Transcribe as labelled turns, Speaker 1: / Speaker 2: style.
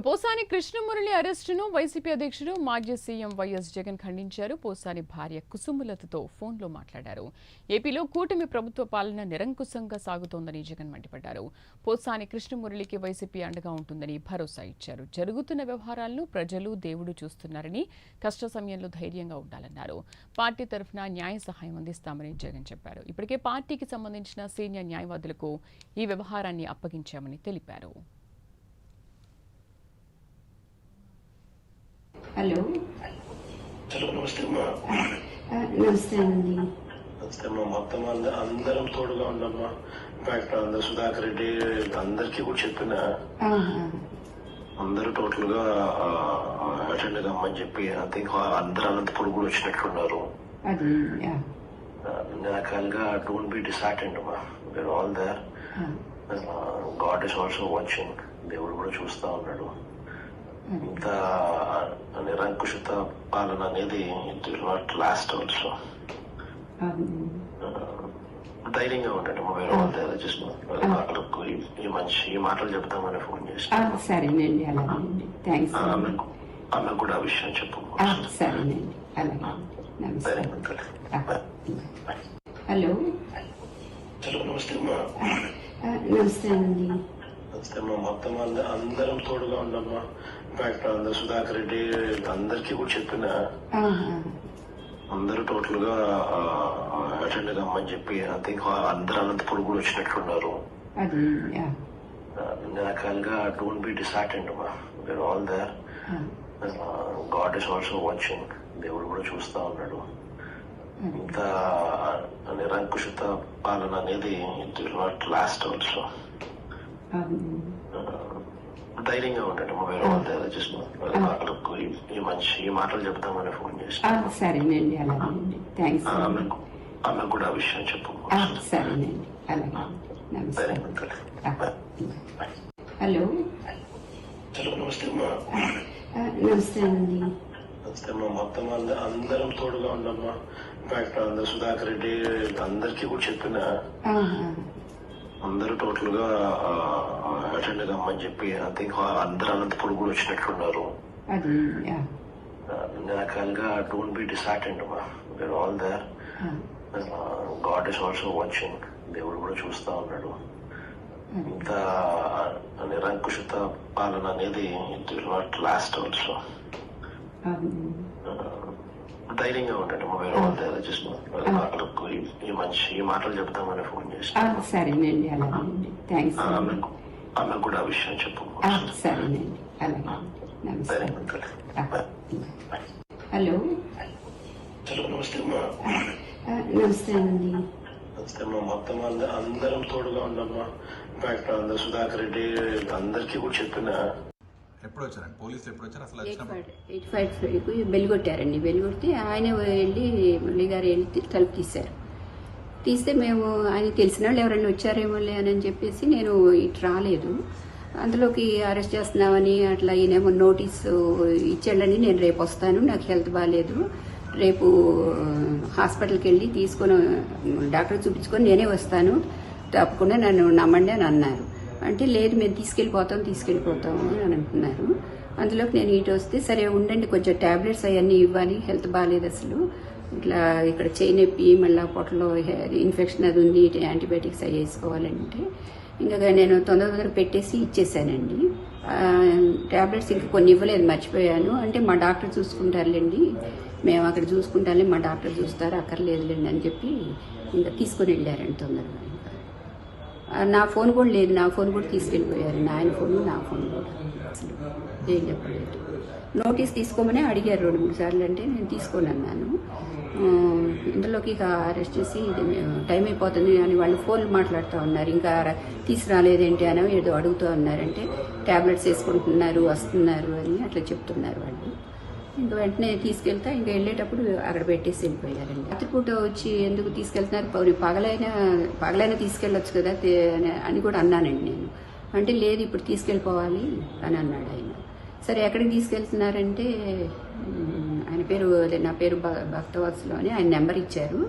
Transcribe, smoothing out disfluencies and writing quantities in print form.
Speaker 1: పోసాని కృష్ణమురళి అరెస్టును వైసీపీ అధ్యక్షుడు మాజీ సీఎం వైఎస్ జగన్ ఖండించారు. పోసాని భార్య కుసుమలతతో ఫోన్లో మాట్లాడారు. ఏపీలో కూటమి ప్రభుత్వ పాలన నిరంకుశంగా సాగుతోందని జగన్ మండిపడ్డారు. పోసాని కృష్ణమురళికి వైసీపీ అండగా ఉంటుందని భరోసా ఇచ్చారు. జరుగుతున్న వ్యవహారాలను ప్రజలు దేవుడు చూస్తున్నారని, కష్ట సమయంలో ధైర్యంగా ఉండాలన్నారు. పార్టీ తరఫున న్యాయ సహాయం అందిస్తామని జగన్ చెప్పారు. ఇప్పటికే పార్టీకి సంబంధించిన సీనియర్ న్యాయవాదులకు ఈ వ్యవహారాన్ని అప్పగించామని తెలిపారు.
Speaker 2: హలో
Speaker 3: హలో నమస్తే అమ్మా.
Speaker 2: నమస్తే అండి.
Speaker 3: నమస్తే అమ్మా. మొత్తం అందరం తోడుగా ఉండమ్మా. ఇన్ఫాక్ట్ అందరు సుధాకర్ రెడ్డి అందరికీ కూడా చెప్పిన అందరూ టోటల్ గా అటెండ్ కమ్మని చెప్పి ఐ థింక్ అందరు అనంతపురం కూడా వచ్చినట్లున్నారు. రకాలుగా డోంట్ బి డిసార్టెండ్ అమ్మా. We are all there. God is also watching. దేవుడు కూడా చూస్తా ఉన్నాడు. ఇంత నిరంకుశత పాలన అనేది it will not last also. ధైర్యంగా ఉండండి. ఈ మాటలు చెప్తామని ఫోన్ చేసి
Speaker 2: సరేనండి. అలాగేనండి. థ్యాంక్స్.
Speaker 3: ఆమెకు కూడా ఆ విషయం చెప్పు.
Speaker 2: సరేనండి. అలాగే. హలో
Speaker 3: హలో నమస్తే అమ్మా.
Speaker 2: నమస్తే అండి.
Speaker 3: నమస్తే అమ్మా. మొత్తం అందరం తోడుగా ఉండమ్మా. ఇన్ఫాక్ట్ అందరు సుధాకర్ రెడ్డి అందరికీ కూడా చెప్పిన అందరూ టోటల్ గా అటెండ్ కమ్మని చెప్పి ఐ థింక్ అందరు అనంతపురం కూడా వచ్చినట్లున్నారు. రకాలుగా డోంట్ బి డిసార్టెండ్ అమ్మా. We are all there. God is also watching. దేవుడు కూడా చూస్తా ఉన్నాడు. ఇంత నిరంకుశత పాలన అనేది it will not last also. ధైర్యంగా ఉండండి. ఈ మాటలు చెప్తామని ఫోన్ చేసి
Speaker 2: సరేనండి. అలాగేనండి. థ్యాంక్స్.
Speaker 3: ఆమెకు కూడా ఆ విషయం చెప్పు.
Speaker 2: సరేనండి. అలాగే. హలో
Speaker 3: హలో నమస్తే అమ్మా.
Speaker 2: నమస్తే అండి.
Speaker 3: నమస్తే అమ్మా. మొత్తం అందరం తోడుగా ఉండమ్మా. ఇన్ఫాక్ట్ అందరు సుధాకర్ రెడ్డి అందరికీ కూడా చెప్పిన అందరూ టోటల్ గా అటెండ్ కమ్మని చెప్పి ఐ థింక్ అందరు అనంతపురం కూడా వచ్చినట్లున్నారు. రకాలుగా డోంట్ బి డిసార్టెండ్ అమ్మా. We are all there. God is also watching. దేవుడు కూడా చూస్తా ఉన్నాడు. ఇంత నిరంకుశత పాలన అనేది it will not last also. ధైర్యంగా ఉండండి. ఈ మాటలు చెప్తామని ఫోన్ చేసి
Speaker 2: సరేనండి. అలాగేనండి. థ్యాంక్స్.
Speaker 3: ఆమెకు కూడా ఆ విషయం చెప్పు.
Speaker 2: సరేనండి. అలాగే. హలో
Speaker 3: హలో నమస్తే అమ్మా.
Speaker 2: నమస్తే అండి.
Speaker 3: నమస్తే అమ్మా. మొత్తం అందరం తోడుగా ఉండమ్మా. ఇన్ఫాక్ట్ అందరు సుధాకర్ రెడ్డి అందరికీ కూడా చెప్పిన
Speaker 4: ఎప్పుడు వచ్చారండి పోలీసులు? ఎప్పుడు వచ్చారు అసలు?
Speaker 2: 85 బెల్ కొట్టారండి. బెల్ కొడితే ఆయన వెళ్ళి మురళి గారు వెళ్ళి తలుపు తీశారు. తీస్తే మేము ఆయన తెలిసిన వాళ్ళు ఎవరైనా వచ్చారేమో అని చెప్పేసి నేను ఇటు రాలేదు. అందులోకి అరెస్ట్ చేస్తున్నామని అట్లా ఈయనేమో నోటీసు ఇచ్చాడని నేను రేపు వస్తాను, నాకు హెల్త్ బాగాలేదు, రేపు హాస్పిటల్కి వెళ్ళి తీసుకొని డాక్టర్ చూపించుకొని నేనే వస్తాను, తప్పకుండా నన్ను నమ్మండి అని అన్నారు. అంటే లేదు మేము తీసుకెళ్ళిపోతాము అని అంటున్నారు. అందులోకి నేను ఇటు వస్తే సరే ఉండండి, కొంచెం ట్యాబ్లెట్స్ అవన్నీ ఇవ్వాలి, హెల్త్ బాగాలేదు అసలు, ఇట్లా ఇక్కడ చేయి నొప్పి, మళ్ళీ పొట్టలో ఇన్ఫెక్షన్ అది ఉంది, యాంటీబయాటిక్స్ అవి వేసుకోవాలంటే ఇంకా నేను తొందర పెట్టేసి ఇచ్చేసానండి. ట్యాబ్లెట్స్ ఇంకా కొన్ని ఇవ్వలేదు, మర్చిపోయాను. అంటే మా డాక్టర్ చూసుకుంటారులేండి, మేము అక్కడ చూసుకుంటారులే, మా డాక్టర్ చూస్తారు, అక్కర్లేదులేండి అని చెప్పి ఇంకా తీసుకొని వెళ్ళారండి తొందరగా. నా ఫోన్ కూడా లేదు, నా ఫోన్ కూడా తీసుకెళ్ళిపోయారు, ఆయన ఫోన్ నా ఫోన్ కూడా అసలు ఏం చెప్పలేదు. నోటీస్ తీసుకోమని అడిగారు 2-3 సార్లు, అంటే నేను తీసుకొని అన్నాను. ఇందులోకి ఇక అరెస్ట్ చేసి టైం అయిపోతుంది అని వాళ్ళు ఫోన్లు మాట్లాడుతూ ఉన్నారు. ఇంకా తీసుకురాలేదేంటి అని ఏదో అడుగుతూ ఉన్నారంటే ట్యాబ్లెట్స్ వేసుకుంటున్నారు, వస్తున్నారు అని అట్లా చెప్తున్నారు వాళ్ళు. ఇంకా వెంటనే తీసుకెళ్తా, ఇంకా వెళ్ళేటప్పుడు అక్కడ పెట్టేసి వెళ్ళిపోయారండి. రాత్రిపూట వచ్చి ఎందుకు తీసుకెళ్తున్నారు, పగలైనా తీసుకెళ్ళొచ్చు కదా అని కూడా అన్నానండి నేను. అంటే లేదు ఇప్పుడు తీసుకెళ్ళిపోవాలి అని అన్నాడు ఆయన. సరే ఎక్కడికి తీసుకెళ్తున్నారంటే ఆయన పేరు, అదే నా పేరు భక్తవత్సలు అని ఆయన నెంబర్ ఇచ్చారు.